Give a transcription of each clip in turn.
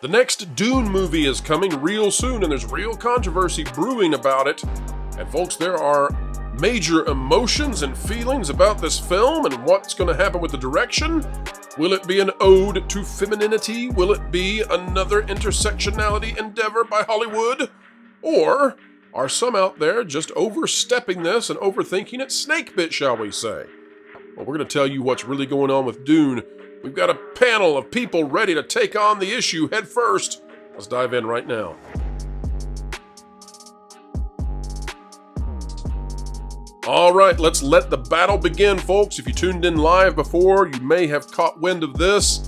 The next Dune movie is coming real soon, and there's real controversy brewing about it. And folks, there are major emotions and feelings about this film and what's going to happen with the direction. Will it be an ode to femininity? Will it be another intersectionality endeavor by Hollywood? Or are some out there just overstepping this and overthinking it snakebit, shall we say? Well, we're going to tell you what's really going on with Dune. We've got a panel of people ready to take on the issue head first. Let's dive in right now. All right, let's let the battle begin, folks. If you tuned in live before, you may have caught wind of this.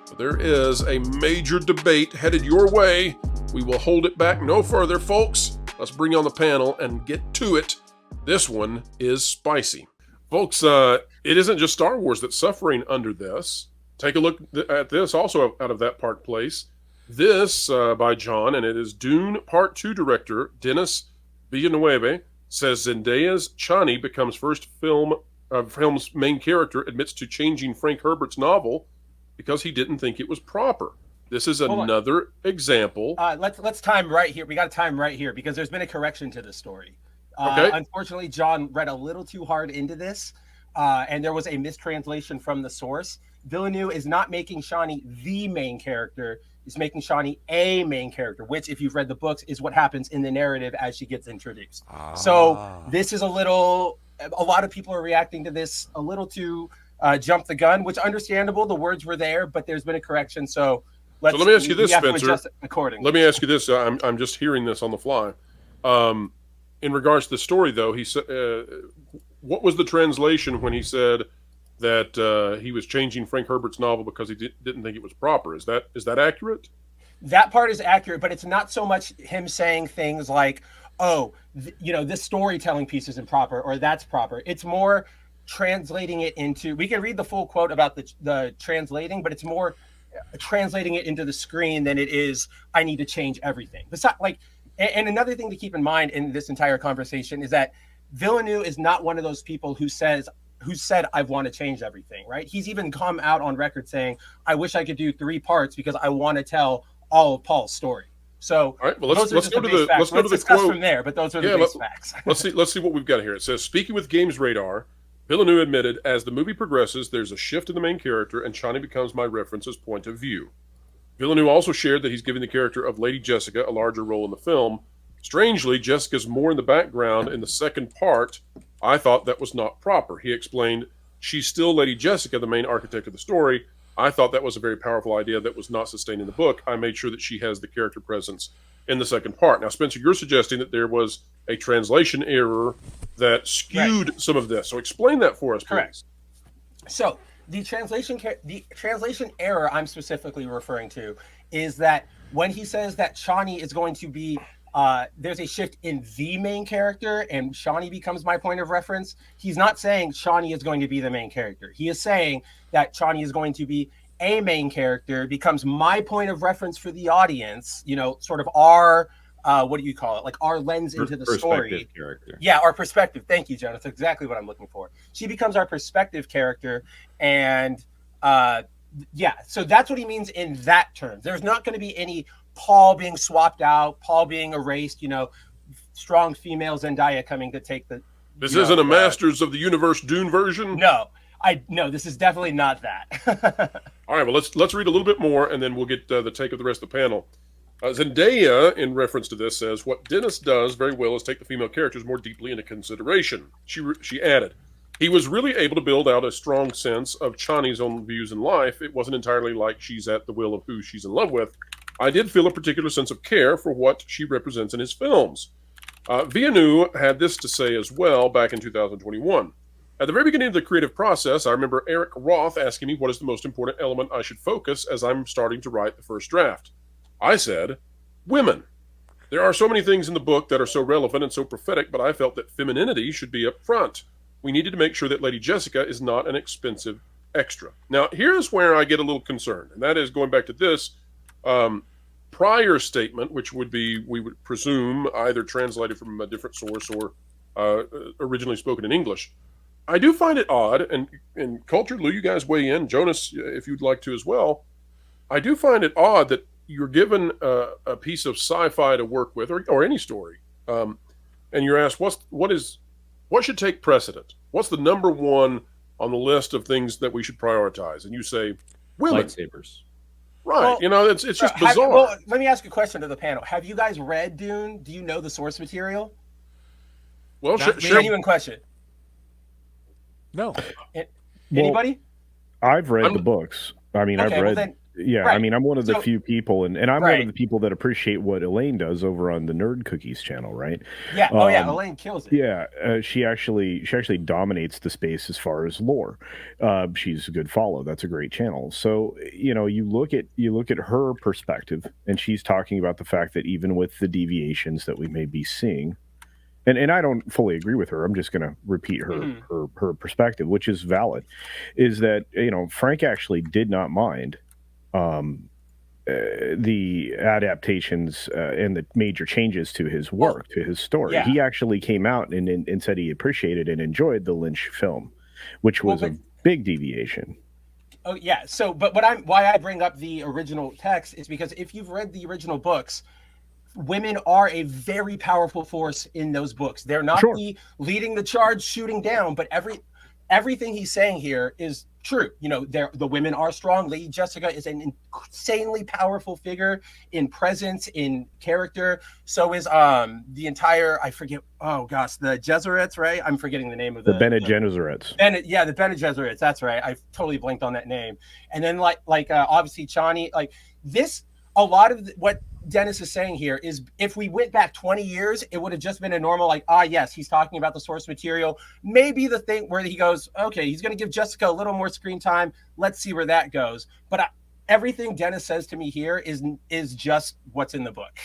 But there is a major debate headed your way. We will hold it back no further, folks. Let's bring on the panel and get to it. This one is spicy. Folks, it isn't just Star Wars that's suffering under this. Take a look at this, also out of that Park Place. This by John, and it is Dune Part 2 director Denis Villeneuve, says Zendaya's Chani becomes film's main character, admits to changing Frank Herbert's novel because he didn't think it was proper. This is another example. Let's time right here. We got to time right here because there's been a correction to this story. Okay. Unfortunately, John read a little too hard into this, and there was a mistranslation from the source. Villeneuve is not making Chani the main character. He's making Chani a main character, which, if you've read the books, is what happens in the narrative as she gets introduced. So this is a lot of people are reacting to this a little too jump the gun, which understandable. The words were there, but there's been a correction. So let me ask you this, Spencer. Let me ask you this. I'm just hearing this on the fly. In regards to the story, though, he said, what was the translation when he said that he was changing Frank Herbert's novel because he didn't think it was proper? Is that accurate? That part is accurate, but it's not so much him saying things like, this storytelling piece isn't proper or that's proper. It's more translating it into, we can read the full quote about the translating, but it's more translating it into the screen than it is, I need to change everything. Besides, and another thing to keep in mind in this entire conversation is that Villeneuve is not one of those people who said, I want to change everything, right? He's even come out on record saying, I wish I could do 3 parts because I want to tell all of Paul's story. So all right, well, let's go to the quote from there, but those are the base facts. let's see what we've got here. It says, speaking with Games Radar, Villeneuve admitted, as the movie progresses, there's a shift in the main character and Chani becomes my reference's point of view. Villeneuve also shared that he's giving the character of Lady Jessica a larger role in the film. Strangely, Jessica's more in the background in the second part. I thought that was not proper. He explained, she's still Lady Jessica, the main architect of the story. I thought that was a very powerful idea that was not sustained in the book. I made sure that she has the character presence in the second part. Now, Spencer, you're suggesting that there was a translation error that skewed some of this. So explain that for us, please. Correct. So the translation error I'm specifically referring to is that when he says that Chani is going to be there's a shift in the main character and Chani becomes my point of reference, he's not saying Chani is going to be the main character. He is saying that Chani is going to be a main character, becomes my point of reference for the audience, sort of our, what do you call it? Like our lens into the story. Character. Yeah, our perspective. Thank you, Joe. That's exactly what I'm looking for. She becomes our perspective character. And so that's what he means in that term. There's not going to be any Paul being swapped out, Paul being erased, strong female Zendaya coming to take the... This isn't a Masters of the Universe Dune version? No, this is definitely not that. All right, well, let's read a little bit more, and then we'll get the take of the rest of the panel. Zendaya, in reference to this, says, what Dennis does very well is take the female characters more deeply into consideration. She added, he was really able to build out a strong sense of Chani's own views in life. It wasn't entirely like she's at the will of who she's in love with. I did feel a particular sense of care for what she represents in his films. Villeneuve had this to say as well back in 2021. At the very beginning of the creative process, I remember Eric Roth asking me what is the most important element I should focus as I'm starting to write the first draft. I said, women. There are so many things in the book that are so relevant and so prophetic, but I felt that femininity should be up front. We needed to make sure that Lady Jessica is not an expensive extra. Now, here's where I get a little concerned, and that is going back to this prior statement, which would be, we would presume, either translated from a different source or originally spoken in English. I do find it odd, and Culture, Lou, you guys weigh in, Jonas, if you'd like to as well. I do find it odd that you're given a piece of sci-fi to work with, or any story, and you're asked what should take precedent? What's the number one on the list of things that we should prioritize? And you say women, lightsabers. right? Well, It's just bizarre. let me ask a question to the panel. Have you guys read Dune? Do you know the source material? Well, Genuine question. No. Anybody? I've read the books. I mean, Okay, I've read. well then, Yeah, right. I mean, I'm one of the few people, and I'm one of the Right. people that appreciate what Elaine does over on the Nerd Cookies channel, right? Yeah. Oh yeah, Elaine kills it. Yeah, she actually dominates the space as far as lore. She's a good follow. That's a great channel. So you look at her perspective, and she's talking about the fact that even with the deviations that we may be seeing, and I don't fully agree with her. I'm just going to repeat her perspective, which is valid. Is that Frank actually did not mind the adaptations and the major changes to his work, to his story. Yeah. He actually came out and said he appreciated and enjoyed the Lynch film, which was a big deviation. Oh yeah. So, but why I bring up the original text is because if you've read the original books, women are a very powerful force in those books. They're not the leading the charge, shooting down, but everything he's saying here is true. The women are strong. Lady Jessica is an insanely powerful figure in presence, in character. So is the entire, I forget, oh gosh, the Gesserits, right? I'm forgetting the name of the Bene Gesserits. The Bene Gesserits, that's right. I totally blanked on that name. And then obviously Chani, like this, a lot of what Dennis is saying here is if we went back 20 years, it would have just been a normal, yes, he's talking about the source material. Maybe the thing where he goes, okay, he's going to give Jessica a little more screen time. Let's see where that goes. But everything Dennis says to me here is just what's in the book.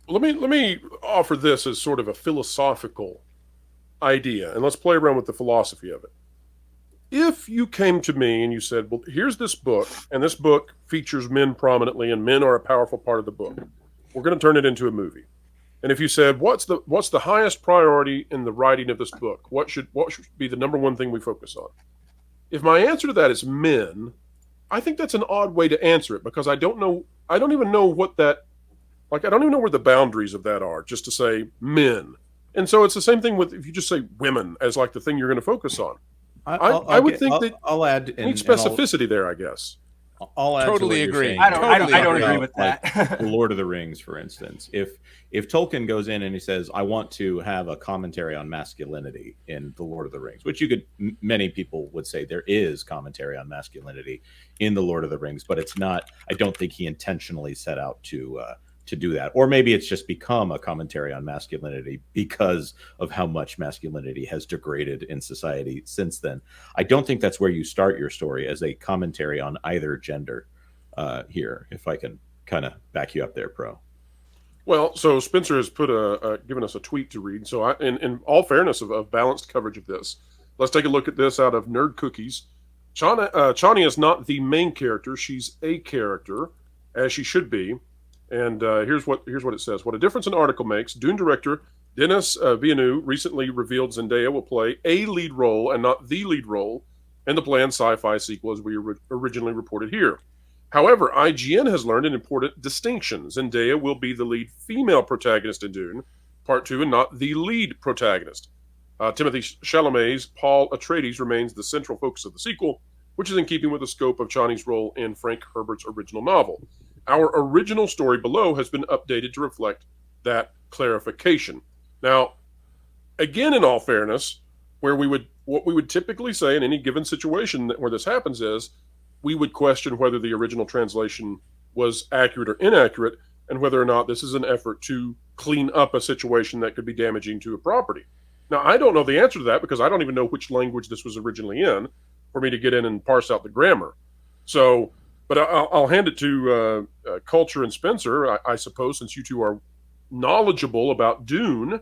Let me offer this as sort of a philosophical idea, and let's play around with the philosophy of it. If you came to me and you said, well, here's this book, and this book features men prominently, and men are a powerful part of the book. We're going to turn it into a movie. And if you said, what's the highest priority in the writing of this book? What should be the number one thing we focus on? If my answer to that is men, I think that's an odd way to answer it, because I don't even know what that, I don't even know where the boundaries of that are, just to say men. And so it's the same thing with, if you just say women as the thing you're going to focus on. I would think that I'll add need specificity there, I guess. I'll add totally to what agree. You're saying. I don't agree with that. The Lord of the Rings, for instance, if Tolkien goes in and he says, "I want to have a commentary on masculinity in the Lord of the Rings," which many people would say there is commentary on masculinity in the Lord of the Rings, but it's not. I don't think he intentionally set out to do that, or maybe it's just become a commentary on masculinity because of how much masculinity has degraded in society since then. I don't think that's where you start your story, as a commentary on either gender here, if I can kind of back you up there, Pro. Well, so Spencer has given us a tweet to read. So in all fairness of balanced coverage of this, let's take a look at this out of Nerd Cookies. Chani is not the main character. She's a character, as she should be. And here's what it says. What a difference an article makes. Dune director Denis Villeneuve recently revealed Zendaya will play a lead role and not the lead role in the planned sci-fi sequel, as we originally reported here. However, IGN has learned an important distinction. Zendaya will be the lead female protagonist in Dune Part 2 and not the lead protagonist. Timothy Chalamet's Paul Atreides remains the central focus of the sequel, which is in keeping with the scope of Chani's role in Frank Herbert's original novel. Our original story below has been updated to reflect that clarification. Now, again, in all fairness, what we would typically say in any given situation where this happens is we would question whether the original translation was accurate or inaccurate, and whether or not this is an effort to clean up a situation that could be damaging to a property. Now, I don't know the answer to that, because I don't even know which language this was originally in for me to get in and parse out the grammar. So, but I'll hand it to Culture and Spencer, I suppose, since you two are knowledgeable about Dune.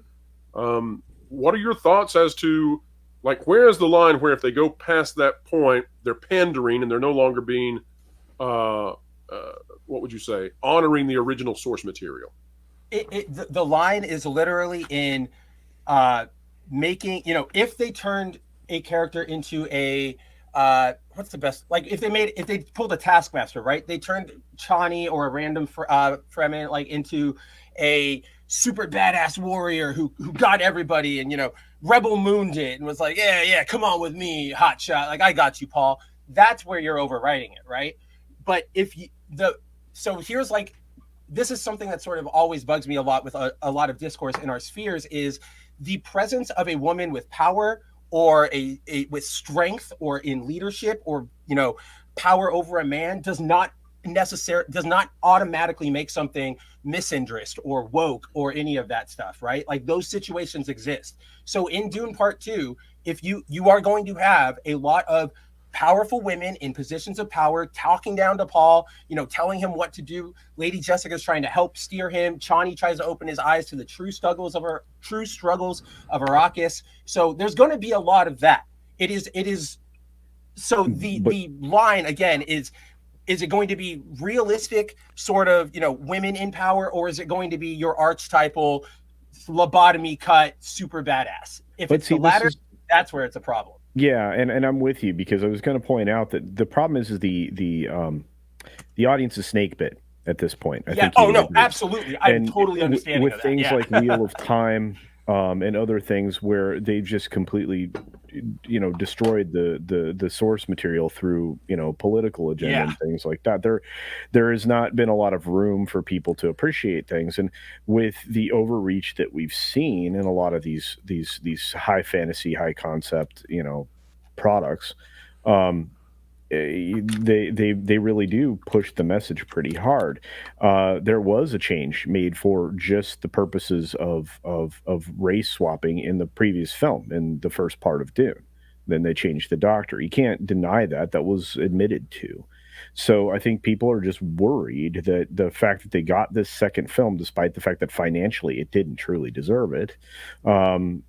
What are your thoughts as to, where is the line where if they go past that point, they're pandering and they're no longer being, what would you say, honoring the original source material? The line is literally in making, if they turned a character into a what's the best, like if they pulled a Taskmaster, right? They turned Chani or a random Fremen like into a super badass warrior who got everybody, and Rebel mooned it and was like, yeah, come on with me, hot shot, like I got you, Paul. That's where you're overwriting it, right? But so here's like, this is something that sort of always bugs me a lot with a lot of discourse in our spheres, is the presence of a woman with power, or a with strength, or in leadership, or power over a man, does not automatically make something misandrist or woke or any of that stuff, right? Like those situations exist. So in Dune Part 2, if you are going to have a lot of powerful women in positions of power talking down to Paul, telling him what to do. Lady Jessica's trying to help steer him. Chani tries to open his eyes to the true struggles of Arrakis. So there's going to be a lot of that. It is. So the line again is it going to be realistic, sort of, women in power, or is it going to be your archetypal lobotomy cut super badass? If it's the latter, that's where it's a problem. Yeah, and I'm with you, because I was going to point out that the problem is the audience is snake bit at this point. I think. Oh no, absolutely. I'm totally understanding with things like Wheel of Time and other things where they've just completely, destroyed the source material through political agenda and things like that. There has not been a lot of room for people to appreciate things, and with the overreach that we've seen in a lot of these high fantasy, high concept products, they really do push the message pretty hard. There was a change made for just the purposes of race swapping in the previous film, in the first part of Dune. Then they changed the Doctor. You can't deny that was admitted to. So I think people are just worried that the fact that they got this second film, despite the fact that financially it didn't truly deserve it, they're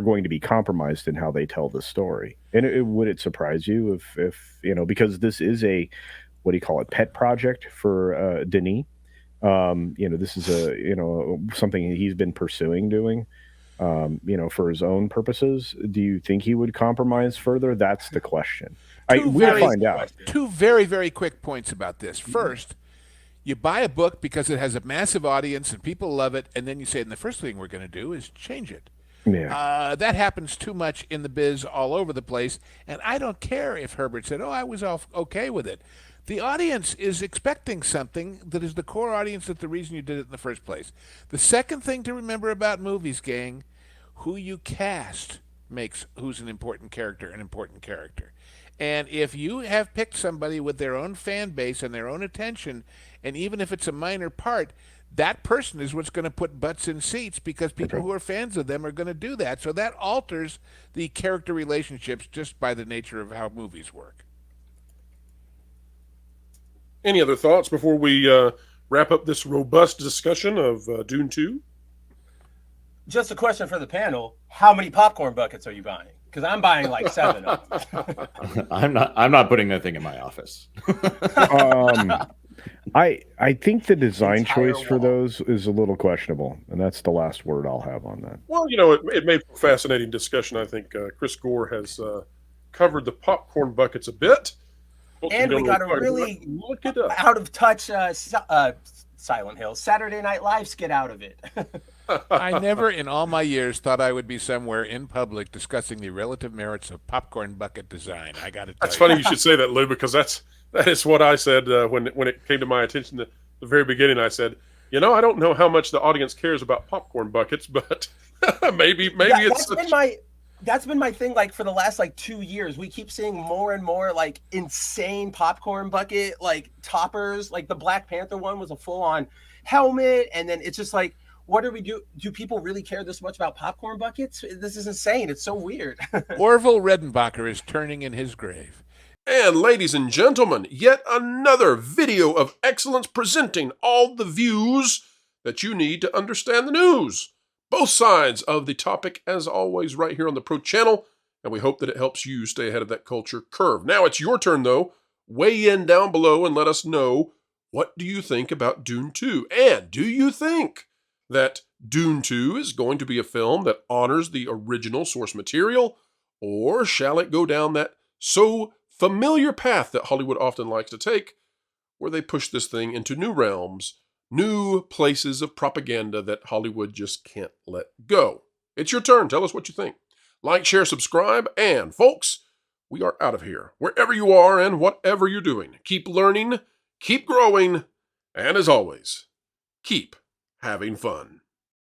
going to be compromised in how they tell the story. And would it surprise you if because this is a, what do you call it, pet project for Denis? This is something he's been pursuing doing, for his own purposes. Do you think he would compromise further? That's the question. We'll find out. Two very, very quick points about this. First, you buy a book because it has a massive audience and people love it, and then you say, and the first thing we're going to do is change it. Yeah. That happens too much in the biz all over the place, and I don't care if Herbert said, I was okay with it. The audience is expecting something that is the core audience, that's the reason you did it in the first place. The second thing to remember about movies, gang, who you cast makes who's an important character an important character. And if you have picked somebody with their own fan base and their own attention, and even if it's a minor part, that person is what's going to put butts in seats, because people who are fans of them are going to do that. So that alters the character relationships just by the nature of how movies work. Any other thoughts before we wrap up this robust discussion of Dune 2? Just a question for the panel. How many popcorn buckets are you buying? Because I'm buying like 7 of them. I'm not putting that thing in my office. I think the design choice for those is a little questionable, and that's the last word I'll have on that. Well, it made for a fascinating discussion. I think Chris Gore has covered the popcorn buckets a bit. And we got a really look it up. out of touch Silent Hill Saturday Night Live skit out of it. I never in all my years thought I would be somewhere in public discussing the relative merits of popcorn bucket design. I got to tell you. That's funny you should say that, Lou, because that is what I said when it came to my attention at the very beginning. I said, I don't know how much the audience cares about popcorn buckets, but maybe that's been my thing. Like for the last 2 years, we keep seeing more and more insane popcorn bucket toppers. Like the Black Panther one was a full on helmet, and then it's just what do we do? Do people really care this much about popcorn buckets? This is insane. It's so weird. Orville Redenbacher is turning in his grave. And ladies and gentlemen, yet another video of excellence presenting all the views that you need to understand the news. Both sides of the topic, as always, right here on the Pro Channel, and we hope that it helps you stay ahead of that culture curve. Now it's your turn, though. Weigh in down below and let us know, what do you think about Dune 2? And do you think that Dune 2 is going to be a film that honors the original source material, Or shall it go down that so familiar path that Hollywood often likes to take, where they push this thing into new realms, new places of propaganda that Hollywood just can't let go? It's your turn. Tell us what you think. Like, share, subscribe, and folks, we are out of here. Wherever you are and whatever you're doing, keep learning, keep growing, and as always, keep having fun.